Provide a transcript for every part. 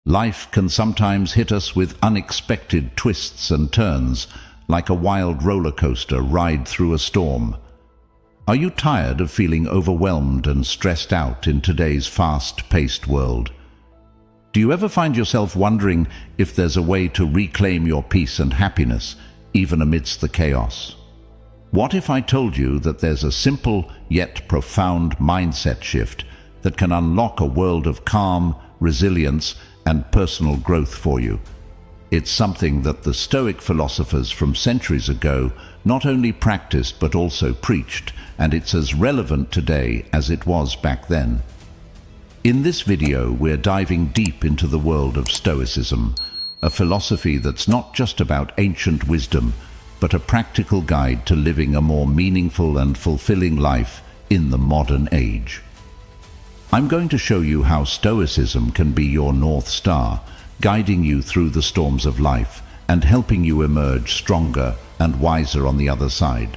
Life can sometimes hit us with unexpected twists and turns, like a wild roller coaster ride through a storm. Are you tired of feeling overwhelmed and stressed out in today's fast-paced world? Do you ever find yourself wondering if there's a way to reclaim your peace and happiness, even amidst the chaos? What if I told you that there's a simple yet profound mindset shift that can unlock a world of calm, resilience, and personal growth for you? It's something that the Stoic philosophers from centuries ago not only practiced but also preached, and it's as relevant today as it was back then. In this video, we're diving deep into the world of Stoicism, a philosophy that's not just about ancient wisdom, but a practical guide to living a more meaningful and fulfilling life in the modern age. I'm going to show you how Stoicism can be your North Star, guiding you through the storms of life and helping you emerge stronger and wiser on the other side.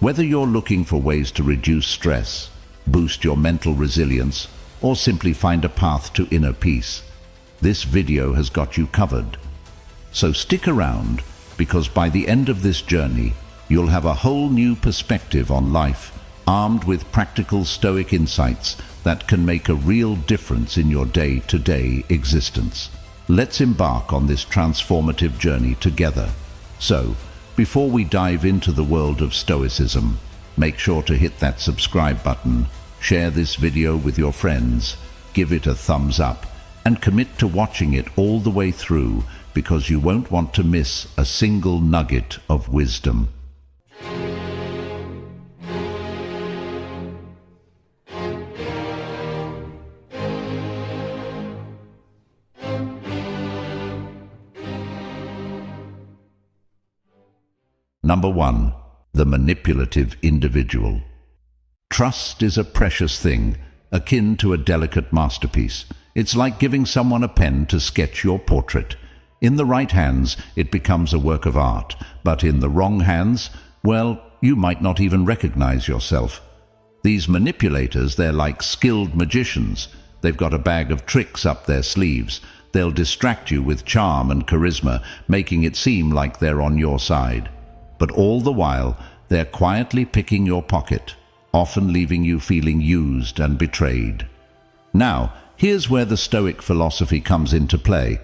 Whether you're looking for ways to reduce stress, boost your mental resilience, or simply find a path to inner peace, this video has got you covered. So stick around, because by the end of this journey, you'll have a whole new perspective on life, armed with practical Stoic insights that can make a real difference in your day-to-day existence. Let's embark on this transformative journey together. So, before we dive into the world of Stoicism, make sure to hit that subscribe button, share this video with your friends, give it a thumbs up, and commit to watching it all the way through, because you won't want to miss a single nugget of wisdom. Number 1. The manipulative individual. Trust is a precious thing, akin to a delicate masterpiece. It's like giving someone a pen to sketch your portrait. In the right hands, it becomes a work of art, but in the wrong hands, well, you might not even recognize yourself. These manipulators, they're like skilled magicians. They've got a bag of tricks up their sleeves. They'll distract you with charm and charisma, making it seem like they're on your side. But all the while, they're quietly picking your pocket, often leaving you feeling used and betrayed. Now, here's where the Stoic philosophy comes into play.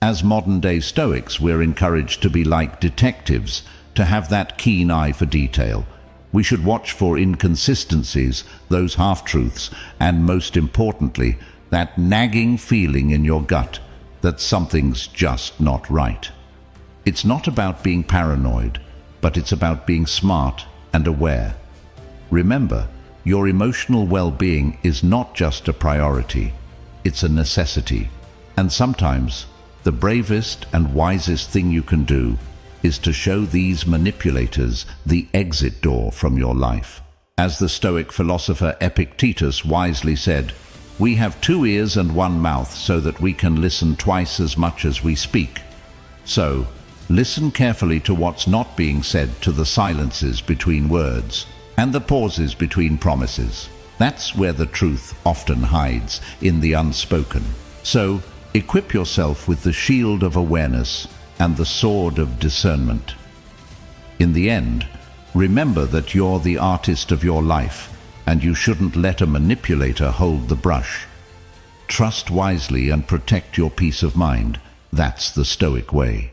As modern-day Stoics, we're encouraged to be like detectives, to have that keen eye for detail. We should watch for inconsistencies, those half-truths, and most importantly, that nagging feeling in your gut that something's just not right. It's not about being paranoid, but it's about being smart and aware. Remember, your emotional well-being is not just a priority, it's a necessity. And sometimes, the bravest and wisest thing you can do is to show these manipulators the exit door from your life. As the Stoic philosopher Epictetus wisely said, "We have 2 ears and 1 mouth so that we can listen twice as much as we speak." So, listen carefully to what's not being said, to the silences between words and the pauses between promises. That's where the truth often hides, in the unspoken. So, equip yourself with the shield of awareness and the sword of discernment. In the end, remember that you're the artist of your life, and you shouldn't let a manipulator hold the brush. Trust wisely and protect your peace of mind. That's the Stoic way.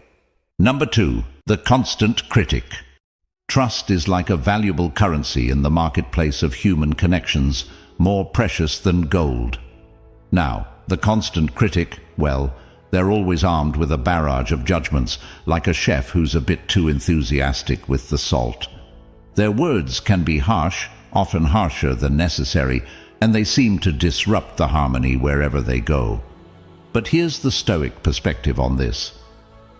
Number 2. The constant critic. Trust is like a valuable currency in the marketplace of human connections, more precious than gold. Now, the constant critic, well, they're always armed with a barrage of judgments, like a chef who's a bit too enthusiastic with the salt. Their words can be harsh, often harsher than necessary, and they seem to disrupt the harmony wherever they go. But here's the Stoic perspective on this.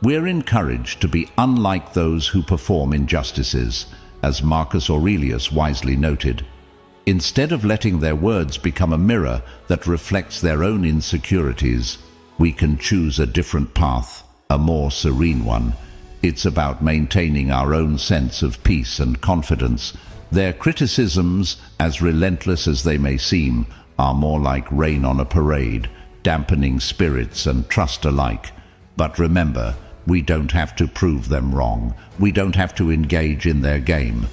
We're encouraged to be unlike those who perform injustices, as Marcus Aurelius wisely noted. Instead of letting their words become a mirror that reflects their own insecurities, we can choose a different path, a more serene one. It's about maintaining our own sense of peace and confidence. Their criticisms, as relentless as they may seem, are more like rain on a parade, dampening spirits and trust alike. But remember, we don't have to prove them wrong. We don't have to engage in their game.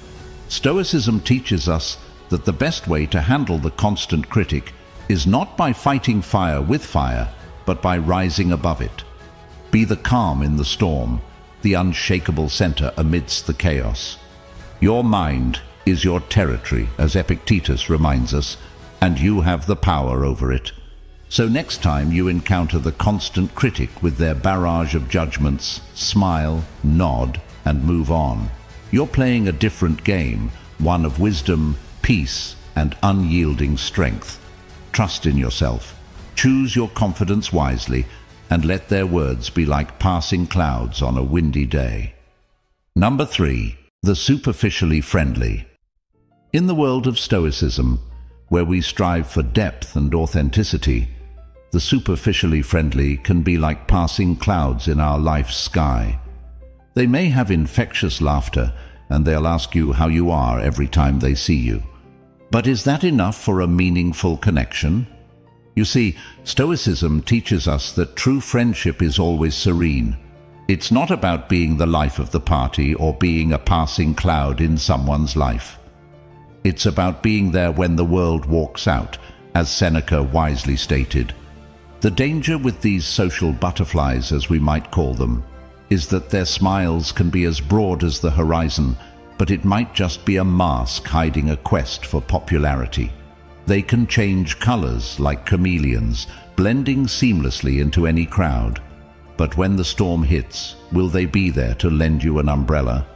Stoicism teaches us that the best way to handle the constant critic is not by fighting fire with fire, but by rising above it. Be the calm in the storm, the unshakable center amidst the chaos. Your mind is your territory, as Epictetus reminds us, and you have the power over it. So next time you encounter the constant critic with their barrage of judgments, smile, nod, and move on. You're playing a different game, one of wisdom, peace, and unyielding strength. Trust in yourself. Choose your confidence wisely, and let their words be like passing clouds on a windy day. Number 3. The superficially friendly. In the world of Stoicism, where we strive for depth and authenticity, the superficially friendly can be like passing clouds in our life's sky. They may have infectious laughter, and they'll ask you how you are every time they see you. But is that enough for a meaningful connection? You see, Stoicism teaches us that true friendship is always serene. It's not about being the life of the party or being a passing cloud in someone's life. It's about being there when the world walks out, as Seneca wisely stated. The danger with these social butterflies, as we might call them, is that their smiles can be as broad as the horizon, but it might just be a mask hiding a quest for popularity. They can change colors like chameleons, blending seamlessly into any crowd. But when the storm hits, will they be there to lend you an umbrella?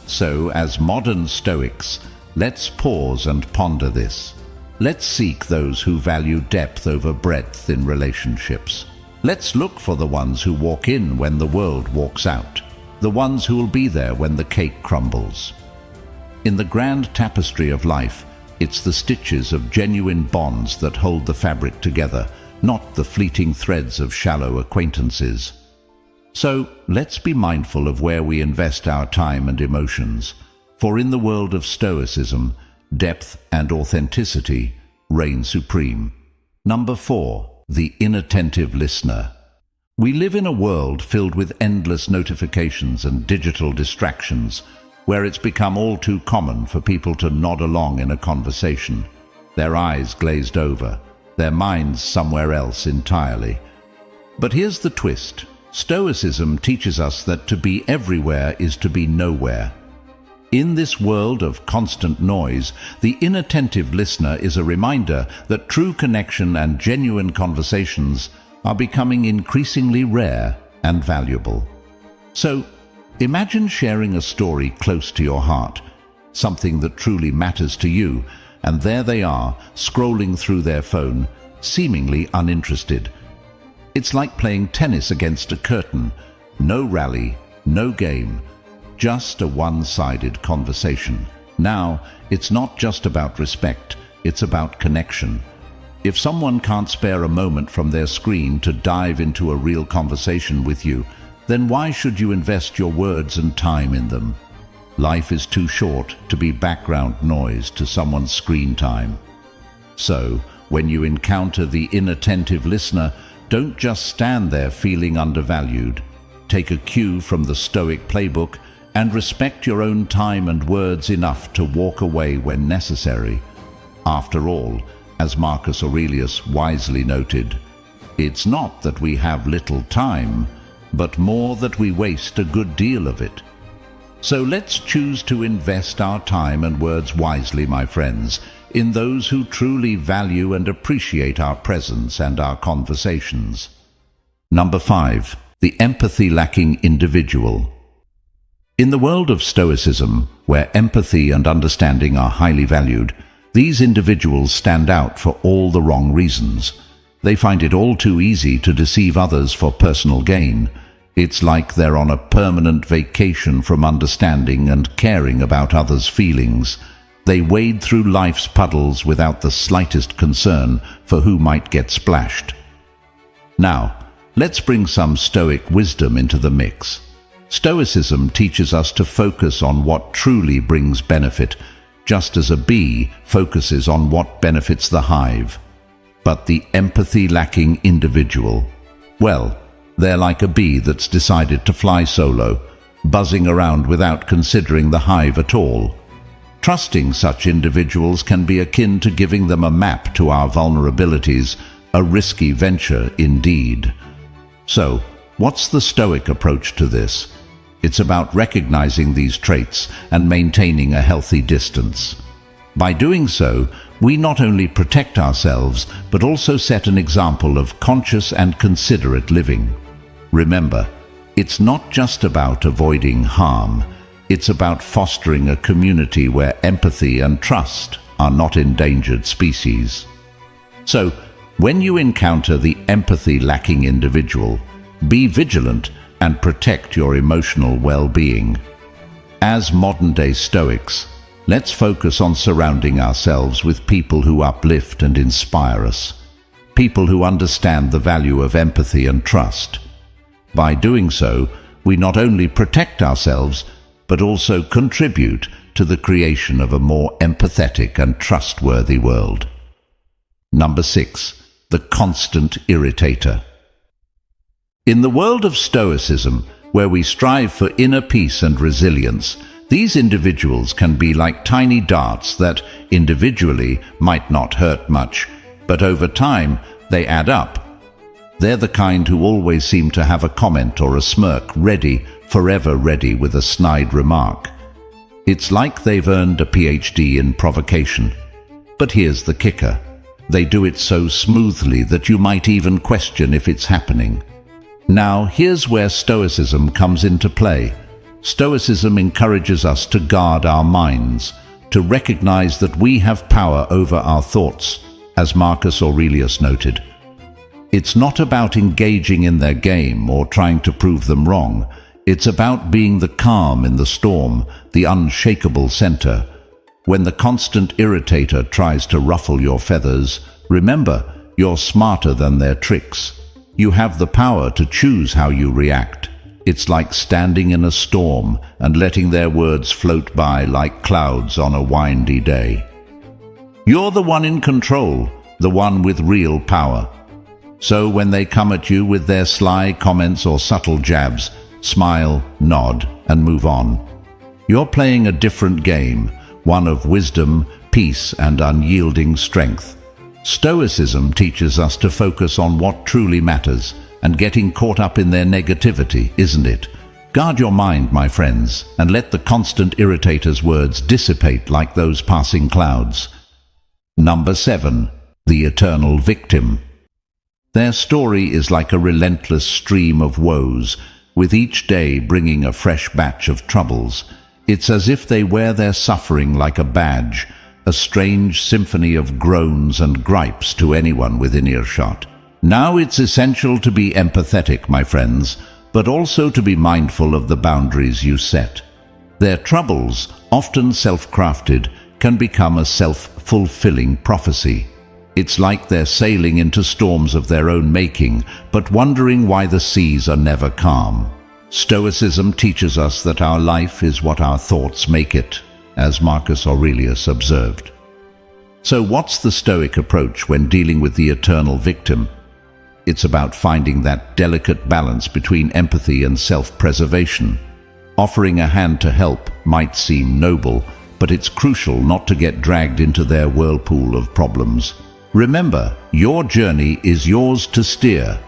So, as modern Stoics, let's pause and ponder this. Let's seek those who value depth over breadth in relationships. Let's look for the ones who walk in when the world walks out, the ones who will be there when the cake crumbles. In the grand tapestry of life, it's the stitches of genuine bonds that hold the fabric together, not the fleeting threads of shallow acquaintances. So, let's be mindful of where we invest our time and emotions, for in the world of Stoicism, depth and authenticity reign supreme. Number 4. The inattentive listener. We live in a world filled with endless notifications and digital distractions, where it's become all too common for people to nod along in a conversation, their eyes glazed over, their minds somewhere else entirely. But here's the twist. Stoicism teaches us that to be everywhere is to be nowhere. In this world of constant noise, the inattentive listener is a reminder that true connection and genuine conversations are becoming increasingly rare and valuable. So, imagine sharing a story close to your heart, something that truly matters to you, and there they are, scrolling through their phone, seemingly uninterested. It's like playing tennis against a curtain. No rally, no game, just a one-sided conversation. Now, it's not just about respect, it's about connection. If someone can't spare a moment from their screen to dive into a real conversation with you, then why should you invest your words and time in them? Life is too short to be background noise to someone's screen time. So, when you encounter the inattentive listener, don't just stand there feeling undervalued. Take a cue from the Stoic playbook and respect your own time and words enough to walk away when necessary. After all, as Marcus Aurelius wisely noted, it's not that we have little time, but more that we waste a good deal of it. So let's choose to invest our time and words wisely, my friends, in those who truly value and appreciate our presence and our conversations. Number 5. The empathy-lacking individual. In the world of Stoicism, where empathy and understanding are highly valued, these individuals stand out for all the wrong reasons. They find it all too easy to deceive others for personal gain. It's like they're on a permanent vacation from understanding and caring about others' feelings. They wade through life's puddles without the slightest concern for who might get splashed. Now, let's bring some Stoic wisdom into the mix. Stoicism teaches us to focus on what truly brings benefit, just as a bee focuses on what benefits the hive. But the empathy-lacking individual, well, they're like a bee that's decided to fly solo, buzzing around without considering the hive at all. Trusting such individuals can be akin to giving them a map to our vulnerabilities, a risky venture indeed. So, what's the Stoic approach to this? It's about recognizing these traits and maintaining a healthy distance. By doing so, we not only protect ourselves, but also set an example of conscious and considerate living. Remember, it's not just about avoiding harm. It's about fostering a community where empathy and trust are not endangered species. So, when you encounter the empathy-lacking individual, be vigilant and protect your emotional well-being. As modern-day Stoics, let's focus on surrounding ourselves with people who uplift and inspire us, people who understand the value of empathy and trust. By doing so, we not only protect ourselves, but also contribute to the creation of a more empathetic and trustworthy world. Number 6. The constant irritator. In the world of Stoicism, where we strive for inner peace and resilience, these individuals can be like tiny darts that, individually, might not hurt much, but over time, they add up. They're the kind who always seem to have a comment or a smirk ready, forever ready with a snide remark. It's like they've earned a PhD in provocation. But here's the kicker. They do it so smoothly that you might even question if it's happening. Now, here's where Stoicism comes into play. Stoicism encourages us to guard our minds, to recognize that we have power over our thoughts, as Marcus Aurelius noted. It's not about engaging in their game or trying to prove them wrong. It's about being the calm in the storm, the unshakable center. When the constant irritator tries to ruffle your feathers, remember, you're smarter than their tricks. You have the power to choose how you react. It's like standing in a storm and letting their words float by like clouds on a windy day. You're the one in control, the one with real power. So when they come at you with their sly comments or subtle jabs, smile, nod, and move on. You're playing a different game, one of wisdom, peace, and unyielding strength. Stoicism teaches us to focus on what truly matters, and getting caught up in their negativity, isn't it? Guard your mind, my friends, and let the constant irritator's words dissipate like those passing clouds. Number 7. The eternal victim. Their story is like a relentless stream of woes, with each day bringing a fresh batch of troubles. It's as if they wear their suffering like a badge, a strange symphony of groans and gripes to anyone within earshot. Now it's essential to be empathetic, my friends, but also to be mindful of the boundaries you set. Their troubles, often self-crafted, can become a self-fulfilling prophecy. It's like they're sailing into storms of their own making, but wondering why the seas are never calm. Stoicism teaches us that our life is what our thoughts make it, as Marcus Aurelius observed. So what's the Stoic approach when dealing with the eternal victim? It's about finding that delicate balance between empathy and self-preservation. Offering a hand to help might seem noble, but it's crucial not to get dragged into their whirlpool of problems. Remember, your journey is yours to steer.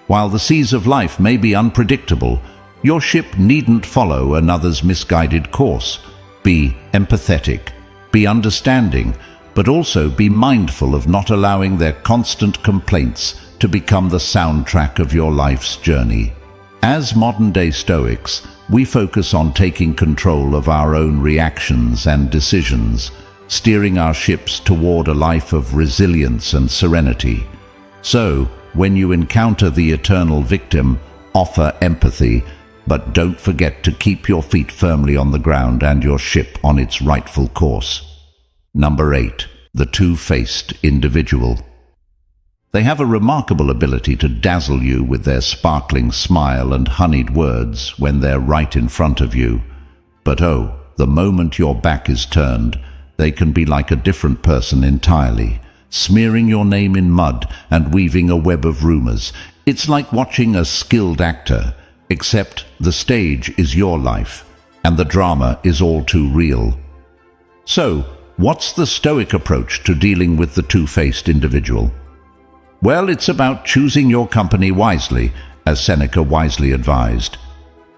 While the seas of life may be unpredictable, your ship needn't follow another's misguided course. Be empathetic, be understanding, but also be mindful of not allowing their constant complaints to become the soundtrack of your life's journey. As modern-day Stoics, we focus on taking control of our own reactions and decisions, steering our ships toward a life of resilience and serenity. So, when you encounter the eternal victim, offer empathy, but don't forget to keep your feet firmly on the ground and your ship on its rightful course. Number 8. The two-faced individual. They have a remarkable ability to dazzle you with their sparkling smile and honeyed words when they're right in front of you. But the moment your back is turned, they can be like a different person entirely, smearing your name in mud and weaving a web of rumors. It's like watching a skilled actor, except the stage is your life, and the drama is all too real. So, what's the Stoic approach to dealing with the two-faced individual? Well, it's about choosing your company wisely, as Seneca wisely advised.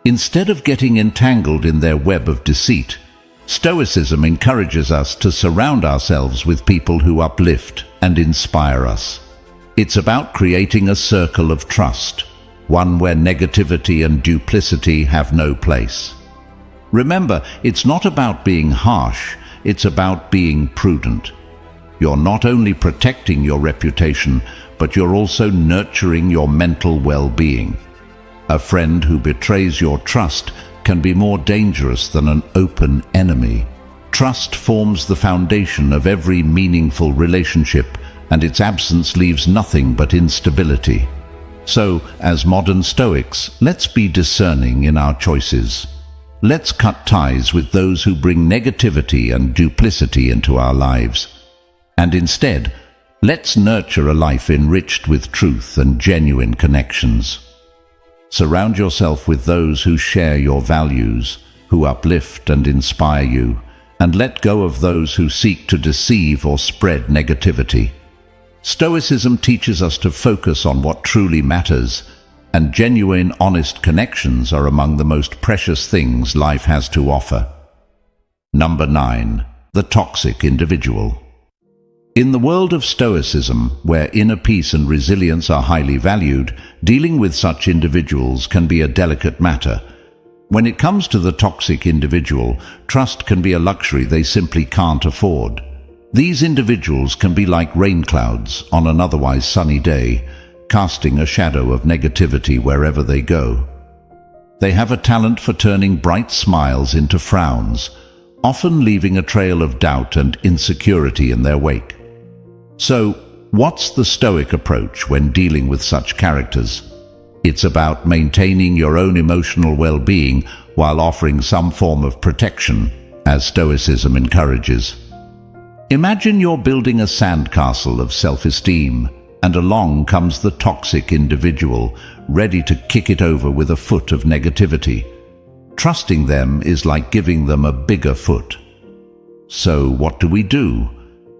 Instead of getting entangled in their web of deceit, Stoicism encourages us to surround ourselves with people who uplift and inspire us. It's about creating a circle of trust, one where negativity and duplicity have no place. Remember, it's not about being harsh, it's about being prudent. You're not only protecting your reputation, but you're also nurturing your mental well-being. A friend who betrays your trust can be more dangerous than an open enemy. Trust forms the foundation of every meaningful relationship, and its absence leaves nothing but instability. So, as modern Stoics, let's be discerning in our choices. Let's cut ties with those who bring negativity and duplicity into our lives. And instead, let's nurture a life enriched with truth and genuine connections. Surround yourself with those who share your values, who uplift and inspire you, and let go of those who seek to deceive or spread negativity. Stoicism teaches us to focus on what truly matters, and genuine, honest connections are among the most precious things life has to offer. Number 9. The toxic individual. In the world of Stoicism, where inner peace and resilience are highly valued, dealing with such individuals can be a delicate matter. When it comes to the toxic individual, trust can be a luxury they simply can't afford. These individuals can be like rain clouds on an otherwise sunny day, casting a shadow of negativity wherever they go. They have a talent for turning bright smiles into frowns, often leaving a trail of doubt and insecurity in their wake. So, what's the Stoic approach when dealing with such characters? It's about maintaining your own emotional well-being while offering some form of protection, as Stoicism encourages. Imagine you're building a sandcastle of self-esteem, and along comes the toxic individual, ready to kick it over with a foot of negativity. Trusting them is like giving them a bigger foot. So what do?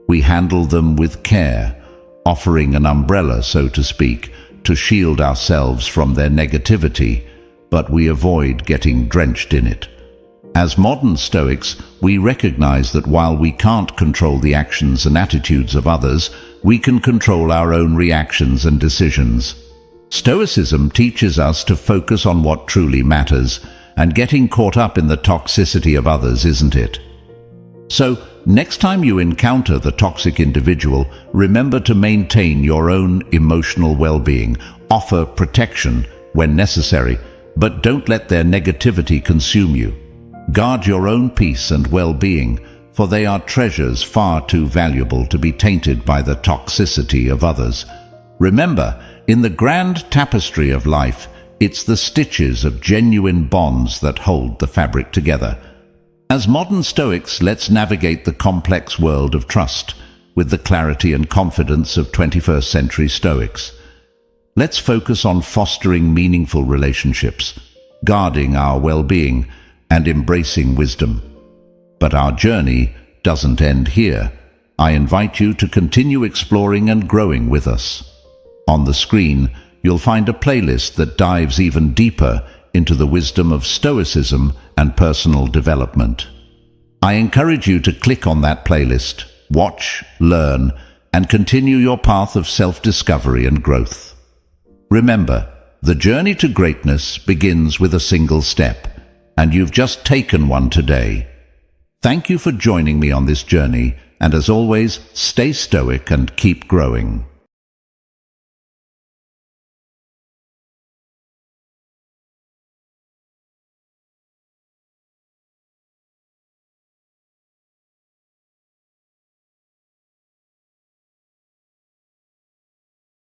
We handle them with care, offering an umbrella, so to speak, to shield ourselves from their negativity, but we avoid getting drenched in it. As modern Stoics, we recognize that while we can't control the actions and attitudes of others, we can control our own reactions and decisions. Stoicism teaches us to focus on what truly matters, and getting caught up in the toxicity of others isn't it. So, next time you encounter the toxic individual, remember to maintain your own emotional well-being, offer protection when necessary, but don't let their negativity consume you. Guard your own peace and well-being, for they are treasures far too valuable to be tainted by the toxicity of others. Remember, in the grand tapestry of life, it's the stitches of genuine bonds that hold the fabric together. As modern Stoics, let's navigate the complex world of trust with the clarity and confidence of 21st century Stoics. Let's focus on fostering meaningful relationships, guarding our well-being, and embracing wisdom. But our journey doesn't end here. I invite you to continue exploring and growing with us. On the screen, you'll find a playlist that dives even deeper into the wisdom of Stoicism and personal development. I encourage you to click on that playlist, watch, learn, and continue your path of self-discovery and growth. Remember, the journey to greatness begins with a single step, and you've just taken one today. Thank you for joining me on this journey, and as always, stay stoic and keep growing.